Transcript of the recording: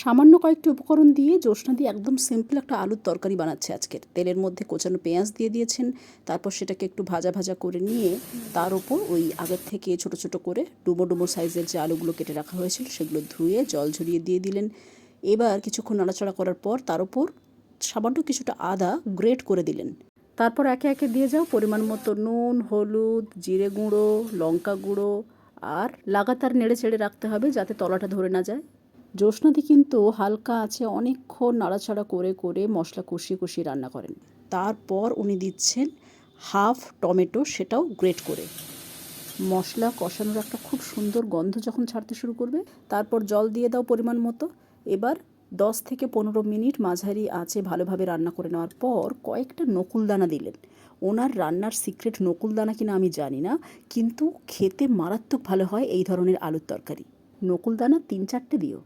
সামান্য কয়েকটি উপকরণ দিয়ে জ্যোৎস্নাদি একদম সিম্পল একটা আলুর তরকারি বানাচ্ছে আজকের। তেলের মধ্যে কোচানো পেঁয়াজ দিয়ে দিয়েছেন, তারপর সেটাকে একটু ভাজা ভাজা করে নিয়ে তার ওপর ওই আগের থেকে ছোট ছোট করে ডুমো ডুমো সাইজের যে আলুগুলো কেটে রাখা হয়েছিল সেগুলো ধুয়ে জল ঝরিয়ে দিয়ে দিলেন। এবার কিছুক্ষণ নাড়াচাড়া করার পর তার ওপর সামান্য কিছুটা আদা গ্রেট করে দিলেন। তারপর একে একে দিয়ে যাও পরিমাণ মতো নুন, হলুদ, জিরে গুঁড়ো, লঙ্কা গুঁড়ো, আর লাগাতার নেড়ে চেড়ে রাখতে হবে যাতে তলাটা ধরে না যায়। জ্যোৎস্নাদি কিন্তু হালকা আছে অনেকক্ষণ নাড়াচাড়া করে করে মশলা কষিয়ে কষিয়ে রান্না করেন। তারপর উনি দিচ্ছেন হাফ টমেটো, সেটাও গ্রেট করে। মশলা কষানোর একটা খুব সুন্দর গন্ধ যখন ছাড়তে শুরু করবে, তারপর জল দিয়ে দাও পরিমাণ মতো। এবার 10 থেকে 15 মিনিট মাঝারি আঁচে ভালোভাবে রান্না করে নেওয়ার পর কয়েকটা নকুলদানা দিলেন। ওনার রান্নার সিক্রেট নকুলদানা কিনা আমি জানি না, কিন্তু খেতে মারাত্মক ভালো হয় এই ধরনের আলুর তরকারি। নকুলদানা 3-4টে দিও।